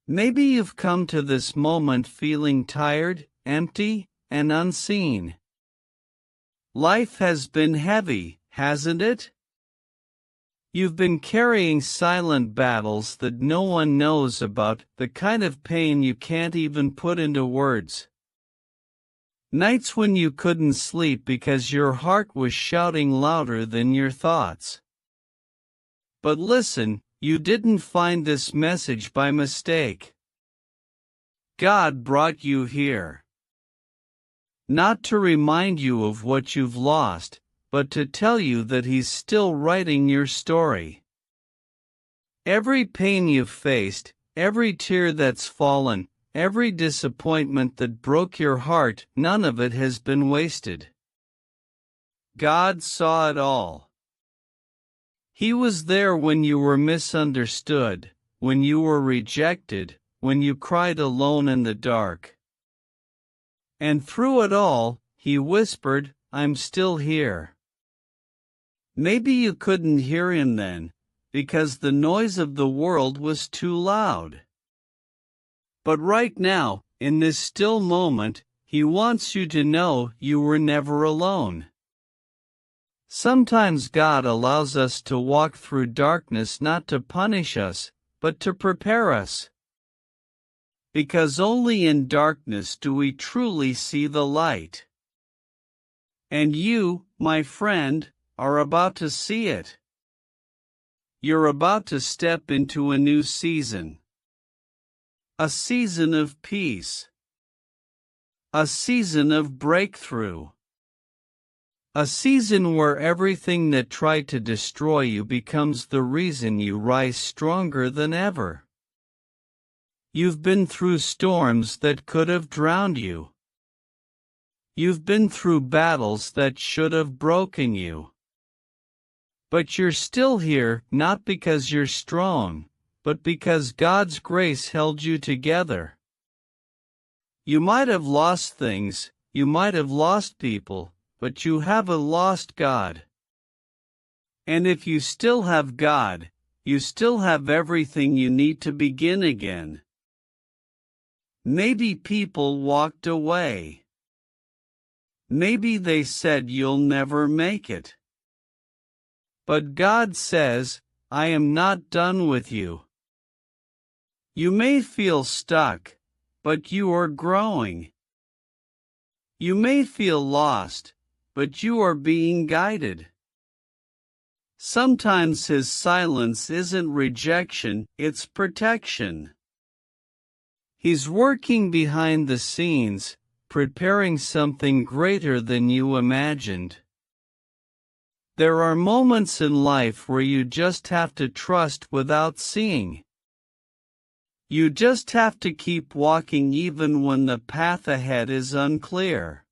Maybe you've come to this moment feeling tired, empty, and unseen. Life has been heavy, hasn't it? You've been carrying silent battles that no one knows about, the kind of pain you can't even put into words. Nights when you couldn't sleep because your heart was shouting louder than your thoughts. But listen, you didn't find this message by mistake. God brought you here. Not to remind you of what you've lost, but to tell you that He's still writing your story. Every pain you've faced, every tear that's fallen, every disappointment that broke your heart, none of it has been wasted. God saw it all. He was there when you were misunderstood, when you were rejected, when you cried alone in the dark. And through it all, He whispered, "I'm still here." Maybe you couldn't hear Him then, because the noise of the world was too loud. But right now, in this still moment, He wants you to know you were never alone. Sometimes God allows us to walk through darkness not to punish us, but to prepare us. Because only in darkness do we truly see the light. And you, my friend, are about to see it. You're about to step into a new season. A season of peace. A season of breakthrough. A season where everything that tried to destroy you becomes the reason you rise stronger than ever. You've been through storms that could have drowned you. You've been through battles that should have broken you. But you're still here, not because you're strong, but because God's grace held you together. You might have lost things, you might have lost people, but you haven't lost God. And if you still have God, you still have everything you need to begin again. Maybe people walked away. Maybe they said you'll never make it. But God says, I am not done with you. You may feel stuck, but you are growing. You may feel lost, but you are being guided. Sometimes His silence isn't rejection, it's protection. He's working behind the scenes, preparing something greater than you imagined. There are moments in life where you just have to trust without seeing. You just have to keep walking even when the path ahead is unclear.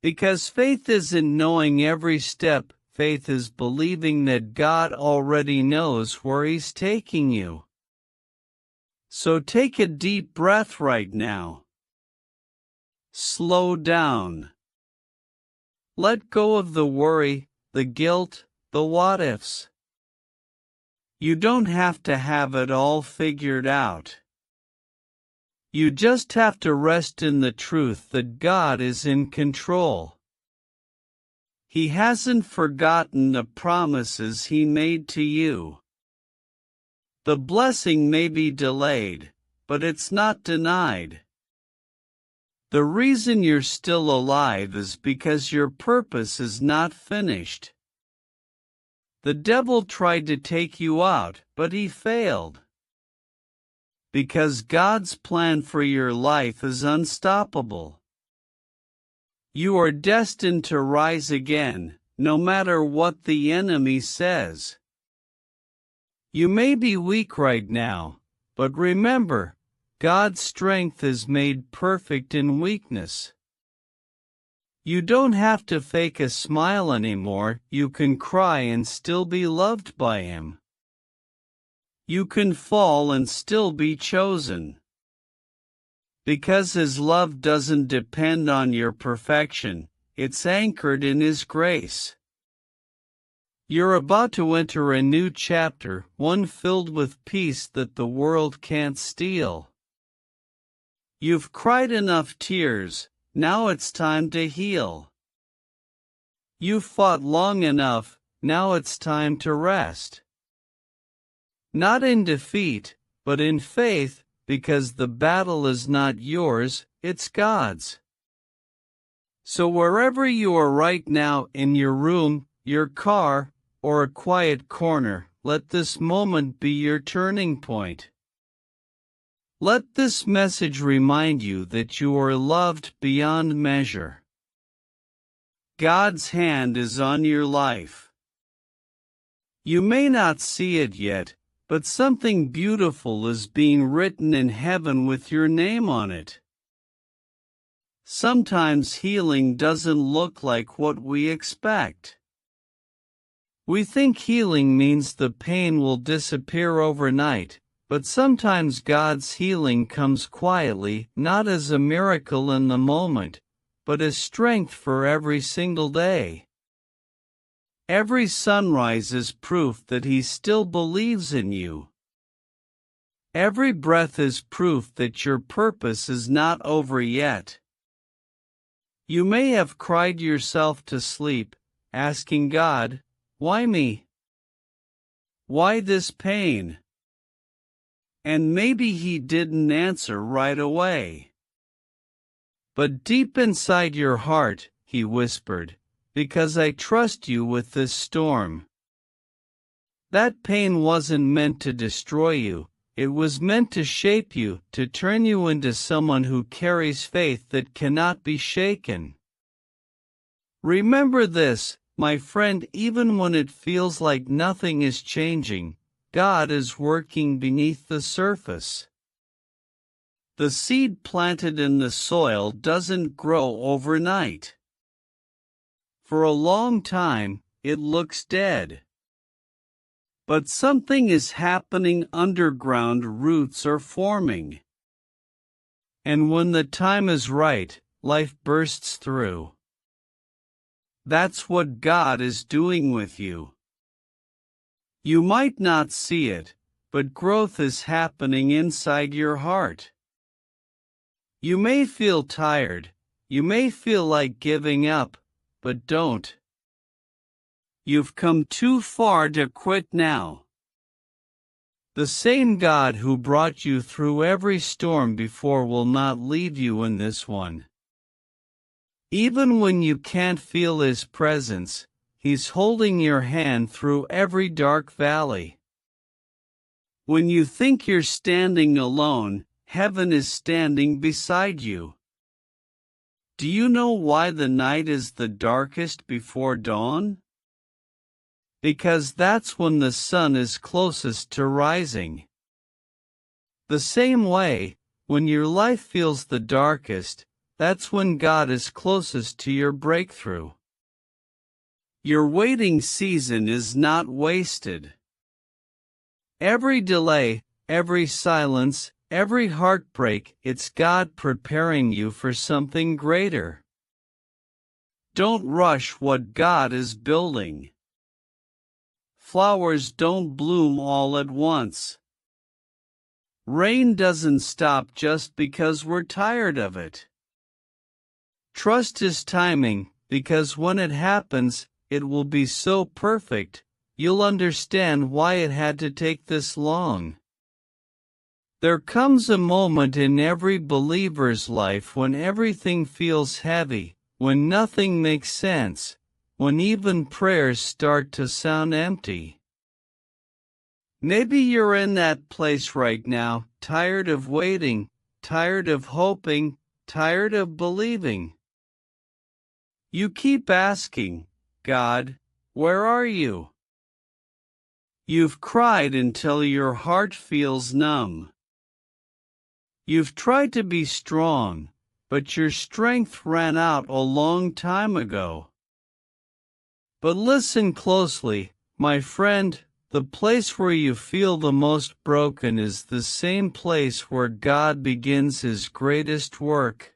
Because faith isn't knowing every step, faith is believing that God already knows where He's taking you. So take a deep breath right now. Slow down. Let go of the worry, the guilt, the what-ifs. You don't have to have it all figured out. You just have to rest in the truth that God is in control. He hasn't forgotten the promises He made to you. The blessing may be delayed, but it's not denied. The reason you're still alive is because your purpose is not finished. The devil tried to take you out, but he failed. Because God's plan for your life is unstoppable. You are destined to rise again, no matter what the enemy says. You may be weak right now, but remember, God's strength is made perfect in weakness. You don't have to fake a smile anymore, you can cry and still be loved by Him. You can fall and still be chosen. Because His love doesn't depend on your perfection, it's anchored in His grace. You're about to enter a new chapter, one filled with peace that the world can't steal. You've cried enough tears, now it's time to heal. You've fought long enough, now it's time to rest. Not in defeat, but in faith, because the battle is not yours, it's God's. So wherever you are right now, in your room, your car, or a quiet corner, let this moment be your turning point. Let this message remind you that you are loved beyond measure. God's hand is on your life. You may not see it yet, but something beautiful is being written in heaven with your name on it. Sometimes healing doesn't look like what we expect. We think healing means the pain will disappear overnight, but sometimes God's healing comes quietly, not as a miracle in the moment, but as strength for every single day. Every sunrise is proof that He still believes in you. Every breath is proof that your purpose is not over yet. You may have cried yourself to sleep, asking God, "Why me? Why this pain?" And maybe He didn't answer right away. But deep inside your heart, He whispered, "Because I trust you with this storm." That pain wasn't meant to destroy you, it was meant to shape you, to turn you into someone who carries faith that cannot be shaken. Remember this, my friend, even when it feels like nothing is changing, God is working beneath the surface. The seed planted in the soil doesn't grow overnight. For a long time, it looks dead. But something is happening underground, roots are forming. And when the time is right, life bursts through. That's what God is doing with you. You might not see it, but growth is happening inside your heart. You may feel tired, you may feel like giving up, but don't. You've come too far to quit now. The same God who brought you through every storm before will not leave you in this one. Even when you can't feel His presence, He's holding your hand through every dark valley. When you think you're standing alone, heaven is standing beside you. Do you know why the night is the darkest before dawn? Because that's when the sun is closest to rising. The same way, when your life feels the darkest, that's when God is closest to your breakthrough. Your waiting season is not wasted. Every delay, every silence, every heartbreak, it's God preparing you for something greater. Don't rush what God is building. Flowers don't bloom all at once. Rain doesn't stop just because we're tired of it. Trust His timing, because when it happens, it will be so perfect, you'll understand why it had to take this long. There comes a moment in every believer's life when everything feels heavy, when nothing makes sense, when even prayers start to sound empty. Maybe you're in that place right now, tired of waiting, tired of hoping, tired of believing. You keep asking, "God, where are you?" You've cried until your heart feels numb. You've tried to be strong, but your strength ran out a long time ago. But listen closely, my friend, the place where you feel the most broken is the same place where God begins His greatest work.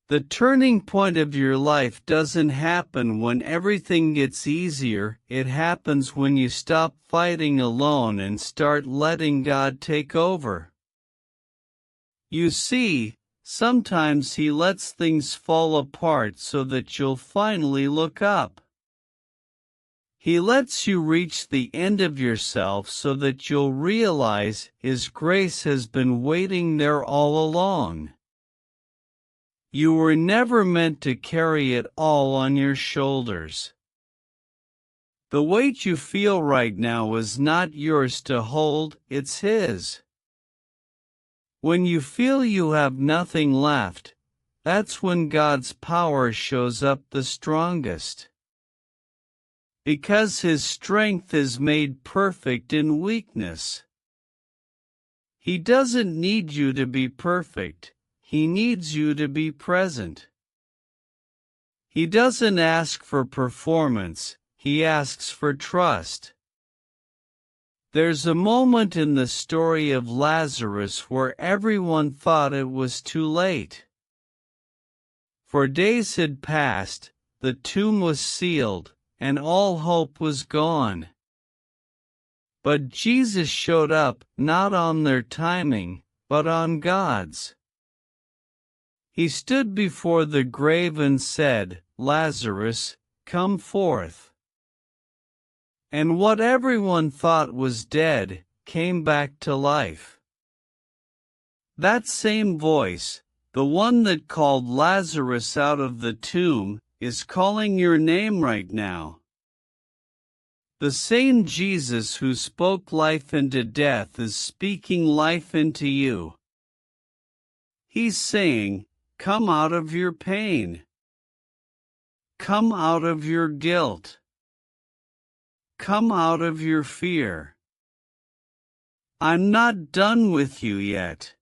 The turning point of your life doesn't happen when everything gets easier, it happens when you stop fighting alone and start letting God take over. You see, sometimes He lets things fall apart so that you'll finally look up. He lets you reach the end of yourself so that you'll realize His grace has been waiting there all along. You were never meant to carry it all on your shoulders. The weight you feel right now is not yours to hold, it's His. When you feel you have nothing left, that's when God's power shows up the strongest. Because His strength is made perfect in weakness. He doesn't need you to be perfect. He needs you to be present. He doesn't ask for performance, He asks for trust. There's a moment in the story of Lazarus where everyone thought it was too late. For days had passed, the tomb was sealed, and all hope was gone. But Jesus showed up, not on their timing, but on God's. He stood before the grave and said, "Lazarus, come forth." And what everyone thought was dead, came back to life. That same voice, the one that called Lazarus out of the tomb, is calling your name right now. The same Jesus who spoke life into death is speaking life into you. He's saying, come out of your pain. Come out of your guilt. Come out of your fear. I'm not done with you yet.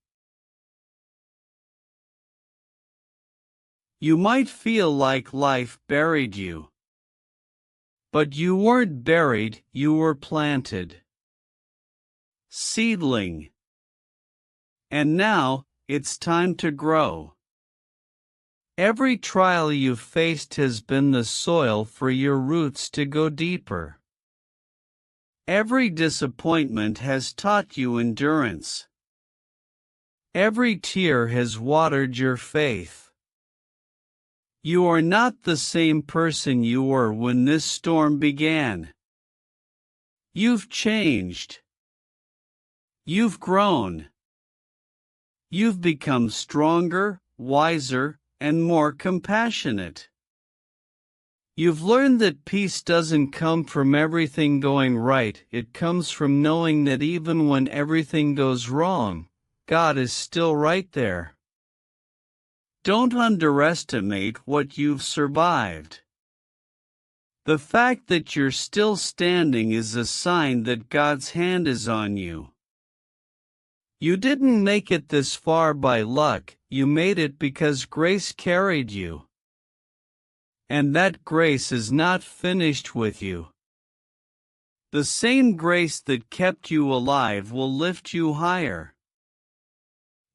You might feel like life buried you. But you weren't buried, you were planted. Seedling. And now, it's time to grow. Every trial you've faced has been the soil for your roots to go deeper. Every disappointment has taught you endurance. Every tear has watered your faith. You are not the same person you were when this storm began. You've changed. You've grown. You've become stronger, wiser, and more compassionate. You've learned that peace doesn't come from everything going right, it comes from knowing that even when everything goes wrong, God is still right there. Don't underestimate what you've survived. The fact that you're still standing is a sign that God's hand is on you. You didn't make it this far by luck, you made it because grace carried you. And that grace is not finished with you. The same grace that kept you alive will lift you higher.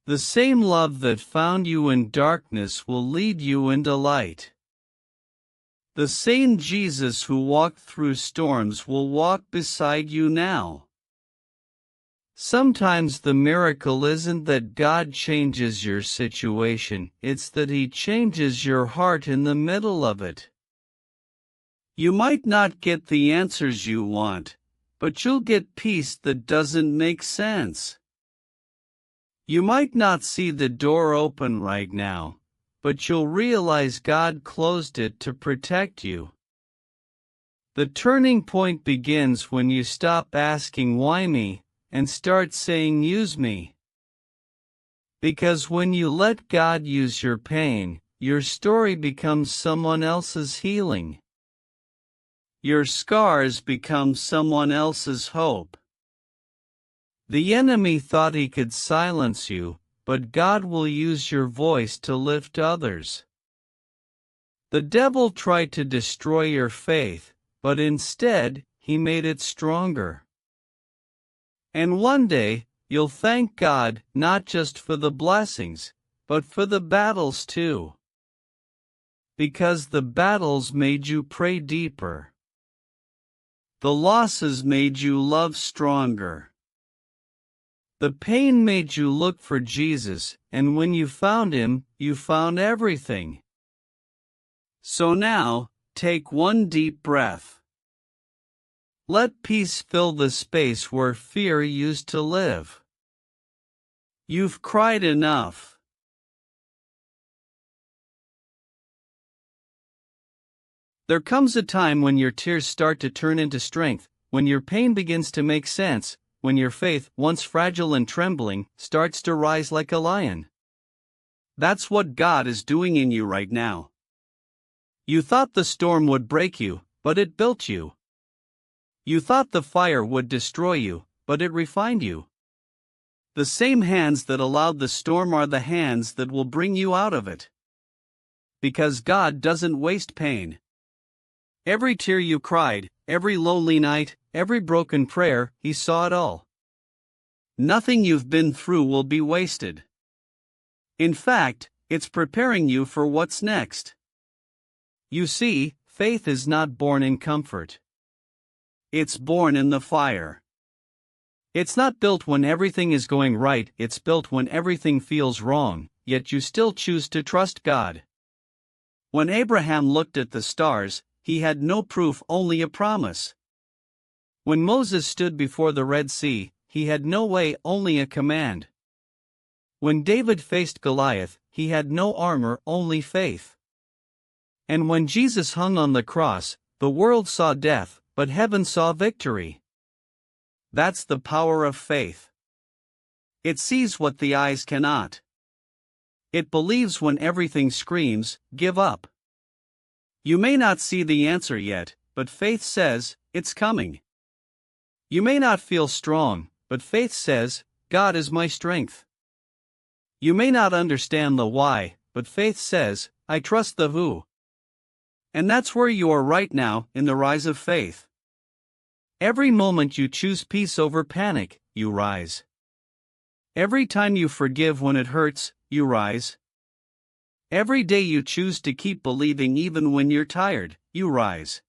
The same love that found you in darkness will lead you into light. The same Jesus who walked through storms will walk beside you now. Sometimes the miracle isn't that God changes your situation, it's that He changes your heart in the middle of it. You might not get the answers you want, but you'll get peace that doesn't make sense. You might not see the door open right now, but you'll realize God closed it to protect you. The turning point begins when you stop asking why me, and start saying use me. Because when you let God use your pain, your story becomes someone else's healing. Your scars become someone else's hope. The enemy thought he could silence you, but God will use your voice to lift others. The devil tried to destroy your faith, but instead, he made it stronger. And one day, you'll thank God not just for the blessings, but for the battles too. Because the battles made you pray deeper. The losses made you love stronger. The pain made you look for Jesus, and when you found Him, you found everything. So now, take one deep breath. Let peace fill the space where fear used to live. You've cried enough. There comes a time when your tears start to turn into strength, when your pain begins to make sense, when your faith, once fragile and trembling, starts to rise like a lion. That's what God is doing in you right now. You thought the storm would break you, but it built you. You thought the fire would destroy you, but it refined you. The same hands that allowed the storm are the hands that will bring you out of it. Because God doesn't waste pain. Every tear you cried, every lonely night, every broken prayer, He saw it all. Nothing you've been through will be wasted. In fact, it's preparing you for what's next. You see, faith is not born in comfort. It's born in the fire. It's not built when everything is going right, it's built when everything feels wrong, yet you still choose to trust God. When Abraham looked at the stars, he had no proof, only a promise. When Moses stood before the Red Sea, he had no way, only a command. When David faced Goliath, he had no armor, only faith. And when Jesus hung on the cross, the world saw death, but heaven saw victory. That's the power of faith. It sees what the eyes cannot. It believes when everything screams, "Give up." You may not see the answer yet, but faith says, it's coming. You may not feel strong, but faith says, God is my strength. You may not understand the why, but faith says, I trust the who. And that's where you are right now, in the rise of faith. Every moment you choose peace over panic, you rise. Every time you forgive when it hurts, you rise. Every day you choose to keep believing even when you're tired, you rise.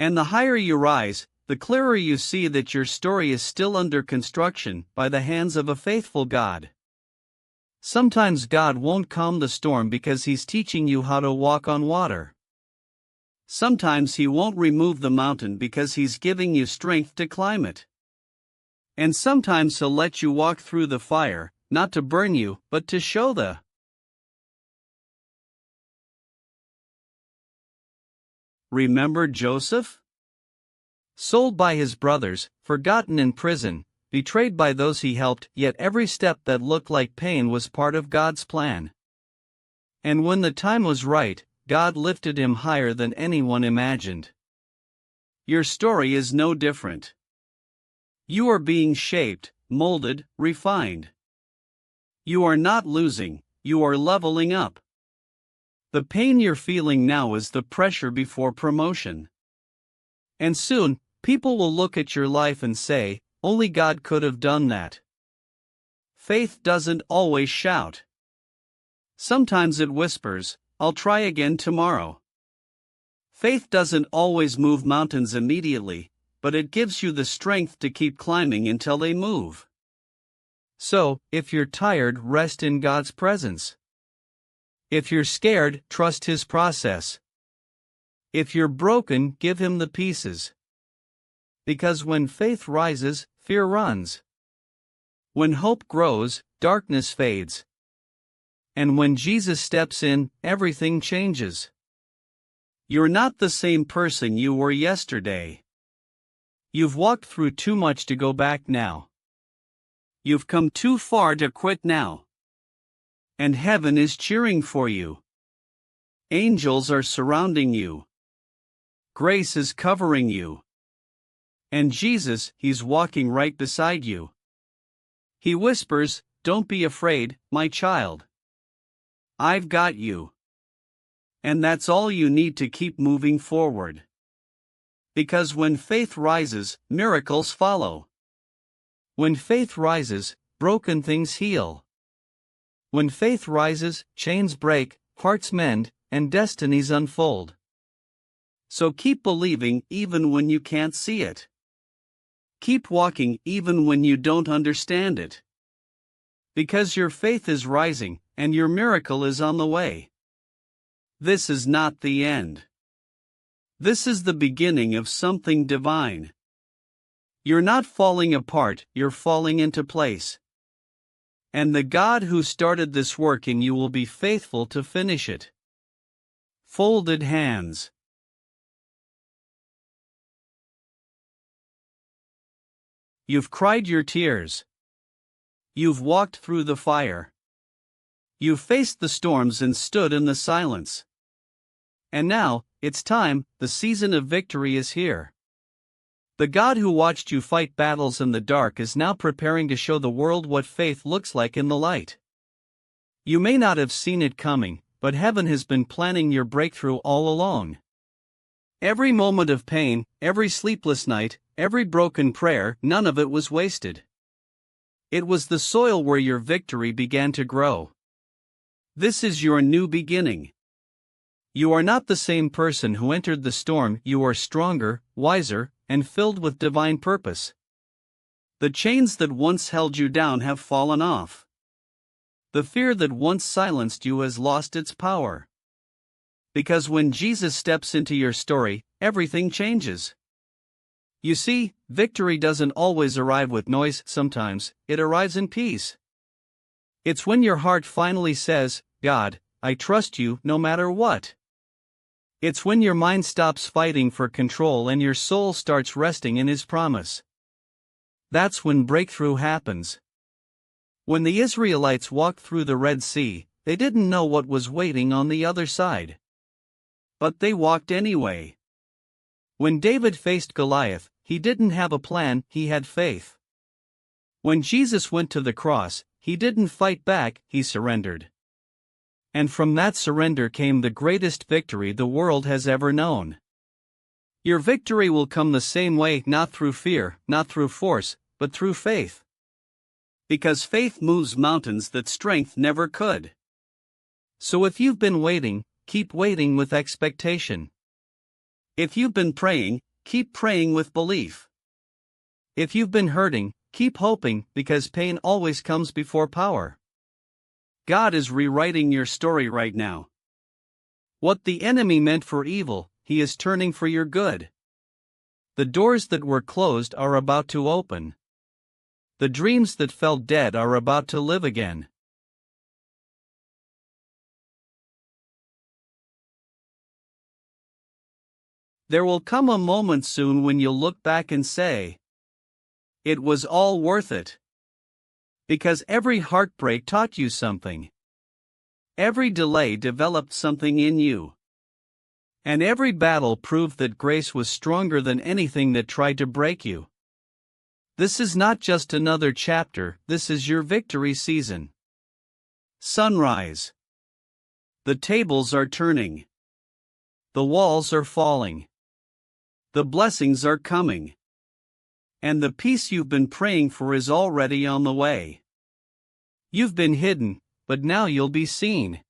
And the higher you rise, the clearer you see that your story is still under construction by the hands of a faithful God. Sometimes God won't calm the storm because He's teaching you how to walk on water. Sometimes He won't remove the mountain because He's giving you strength to climb it. And sometimes He'll let you walk through the fire, not to burn you, but to show the Remember Joseph? Sold by his brothers, forgotten in prison, betrayed by those he helped, yet every step that looked like pain was part of God's plan. And when the time was right, God lifted him higher than anyone imagined. Your story is no different. You are being shaped, molded, refined. You are not losing, you are leveling up. The pain you're feeling now is the pressure before promotion. And soon, people will look at your life and say, only God could have done that. Faith doesn't always shout. Sometimes it whispers, I'll try again tomorrow. Faith doesn't always move mountains immediately, but it gives you the strength to keep climbing until they move. So, if you're tired, rest in God's presence. If you're scared, trust His process. If you're broken, give Him the pieces. Because when faith rises, fear runs. When hope grows, darkness fades. And when Jesus steps in, everything changes. You're not the same person you were yesterday. You've walked through too much to go back now. You've come too far to quit now. And heaven is cheering for you. Angels are surrounding you. Grace is covering you. And Jesus, He's walking right beside you. He whispers, don't be afraid, my child. I've got you. And that's all you need to keep moving forward. Because when faith rises, miracles follow. When faith rises, broken things heal. When faith rises, chains break, hearts mend, and destinies unfold. So keep believing even when you can't see it. Keep walking even when you don't understand it. Because your faith is rising, and your miracle is on the way. This is not the end. This is the beginning of something divine. You're not falling apart, you're falling into place. And the God who started this work in you will be faithful to finish it. Folded hands. You've cried your tears. You've walked through the fire. You've faced the storms and stood in the silence. And now, it's time, the season of victory is here. The God who watched you fight battles in the dark is now preparing to show the world what faith looks like in the light. You may not have seen it coming, but heaven has been planning your breakthrough all along. Every moment of pain, every sleepless night, every broken prayer, none of it was wasted. It was the soil where your victory began to grow. This is your new beginning. You are not the same person who entered the storm, you are stronger, wiser, and filled with divine purpose. The chains that once held you down have fallen off. The fear that once silenced you has lost its power. Because when Jesus steps into your story, everything changes. You see, victory doesn't always arrive with noise, sometimes it arrives in peace. It's when your heart finally says, God, I trust you no matter what. It's when your mind stops fighting for control and your soul starts resting in His promise. That's when breakthrough happens. When the Israelites walked through the Red Sea, they didn't know what was waiting on the other side. But they walked anyway. When David faced Goliath, he didn't have a plan, he had faith. When Jesus went to the cross, he didn't fight back, he surrendered. And from that surrender came the greatest victory the world has ever known. Your victory will come the same way, not through fear, not through force, but through faith. Because faith moves mountains that strength never could. So if you've been waiting, keep waiting with expectation. If you've been praying, keep praying with belief. If you've been hurting, keep hoping, because pain always comes before power. God is rewriting your story right now. What the enemy meant for evil, He is turning for your good. The doors that were closed are about to open. The dreams that fell dead are about to live again. There will come a moment soon when you'll look back and say, it was all worth it. Because every heartbreak taught you something. Every delay developed something in you. And every battle proved that grace was stronger than anything that tried to break you. This is not just another chapter, this is your victory season. Sunrise. The tables are turning. The walls are falling. The blessings are coming. And the peace you've been praying for is already on the way. You've been hidden, but now you'll be seen.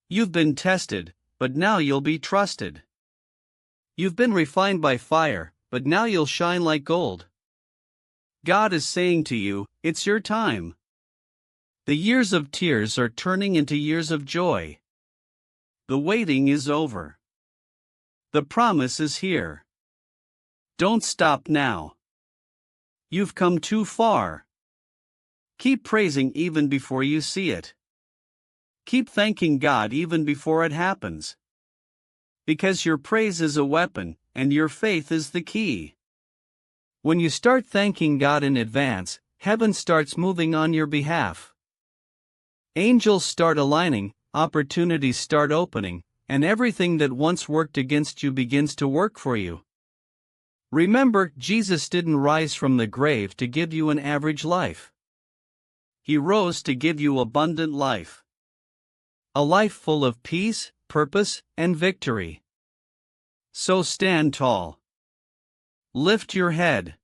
You've been tested, but now you'll be trusted. You've been refined by fire, but now you'll shine like gold. God is saying to you, it's your time. The years of tears are turning into years of joy. The waiting is over. The promise is here. Don't stop now. You've come too far. Keep praising even before you see it. Keep thanking God even before it happens. Because your praise is a weapon, and your faith is the key. When you start thanking God in advance, heaven starts moving on your behalf. Angels start aligning, opportunities start opening, and everything that once worked against you begins to work for you. Remember, Jesus didn't rise from the grave to give you an average life. He rose to give you abundant life. A life full of peace, purpose, and victory. So stand tall. Lift your head.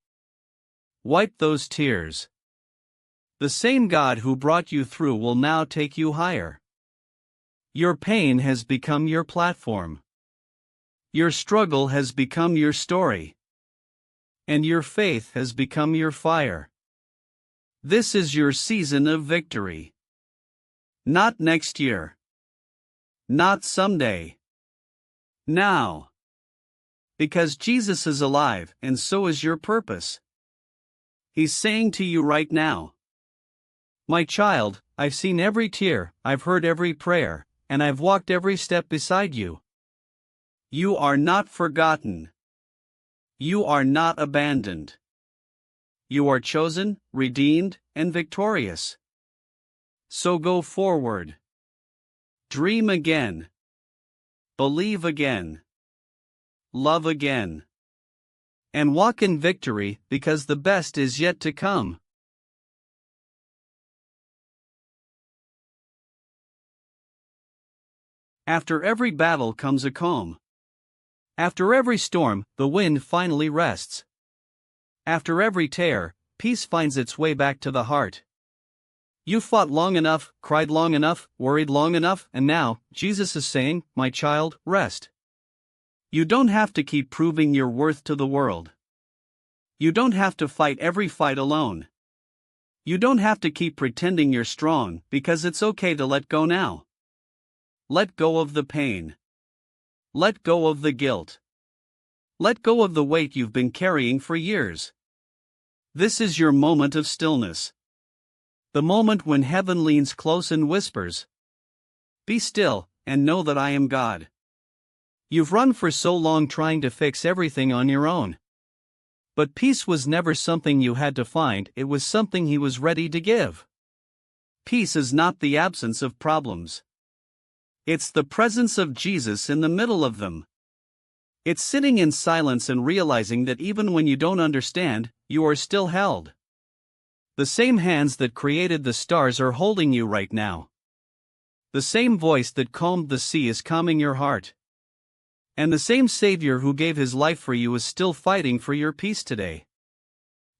Wipe those tears. The same God who brought you through will now take you higher. Your pain has become your platform. Your struggle has become your story. And your faith has become your fire. This is your season of victory. Not next year. Not someday. Now. Because Jesus is alive, and so is your purpose. He's saying to you right now, my child, I've seen every tear, I've heard every prayer, and I've walked every step beside you. You are not forgotten. You are not abandoned. You are chosen, redeemed, and victorious. So go forward. Dream again. Believe again. Love again. And walk in victory, because the best is yet to come. After every battle comes a calm. After every storm, the wind finally rests. After every tear, peace finds its way back to the heart. You fought long enough, cried long enough, worried long enough, and now, Jesus is saying, my child, rest. You don't have to keep proving your worth to the world. You don't have to fight every fight alone. You don't have to keep pretending you're strong, because it's okay to let go now. Let go of the pain. Let go of the guilt. Let go of the weight you've been carrying for years. This is your moment of stillness. The moment when heaven leans close and whispers, be still, and know that I am God. You've run for so long trying to fix everything on your own. But peace was never something you had to find, it was something He was ready to give. Peace is not the absence of problems. It's the presence of Jesus in the middle of them. It's sitting in silence and realizing that even when you don't understand, you are still held. The same hands that created the stars are holding you right now. The same voice that calmed the sea is calming your heart. And the same Savior who gave His life for you is still fighting for your peace today.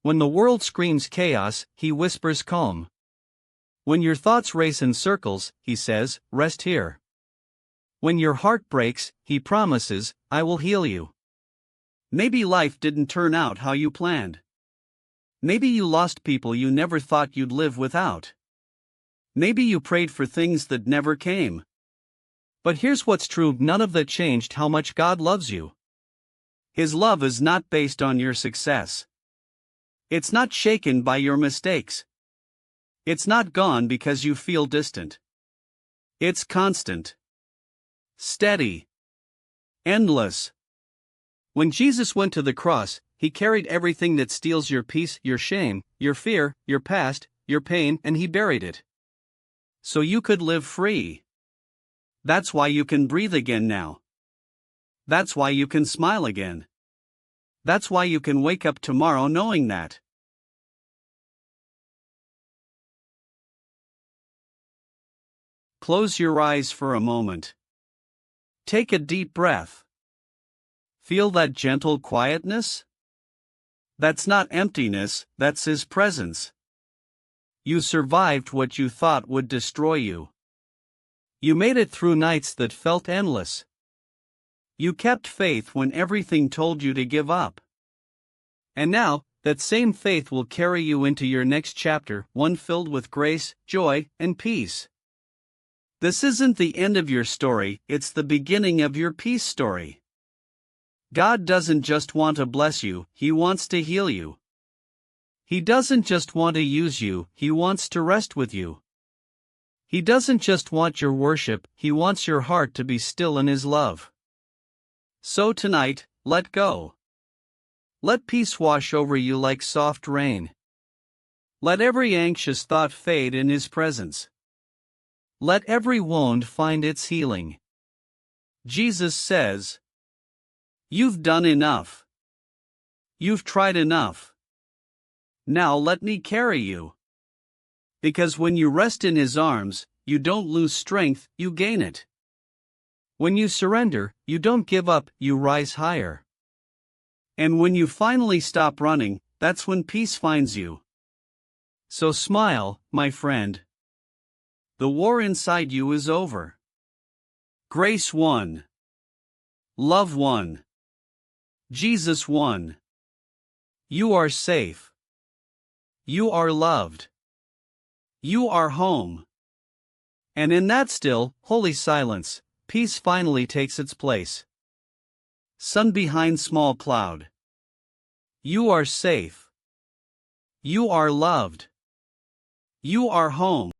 When the world screams chaos, He whispers calm. When your thoughts race in circles, He says, rest here. When your heart breaks, He promises, I will heal you. Maybe life didn't turn out how you planned. Maybe you lost people you never thought you'd live without. Maybe you prayed for things that never came. But here's what's true, none of that changed how much God loves you. His love is not based on your success. It's not shaken by your mistakes. It's not gone because you feel distant. It's constant. Steady. Endless. When Jesus went to the cross, He carried everything that steals your peace, your shame, your fear, your past, your pain, and He buried it. So you could live free. That's why you can breathe again now. That's why you can smile again. That's why you can wake up tomorrow knowing that. Close your eyes for a moment. Take a deep breath. Feel that gentle quietness? That's not emptiness, that's His presence. You survived what you thought would destroy you. You made it through nights that felt endless. You kept faith when everything told you to give up. And now, that same faith will carry you into your next chapter, one filled with grace, joy, and peace. This isn't the end of your story, it's the beginning of your peace story. God doesn't just want to bless you, He wants to heal you. He doesn't just want to use you, He wants to rest with you. He doesn't just want your worship, He wants your heart to be still in His love. So tonight, let go. Let peace wash over you like soft rain. Let every anxious thought fade in His presence. Let every wound find its healing. Jesus says, you've done enough. You've tried enough. Now let me carry you. Because when you rest in His arms, you don't lose strength, you gain it. When you surrender, you don't give up, you rise higher. And when you finally stop running, that's when peace finds you. So smile, my friend. The war inside you is over. Grace won. Love won. Jesus won. You are safe. You are loved. You are home. And in that still, holy silence, peace finally takes its place. Sun behind small cloud. You are safe. You are loved. You are home.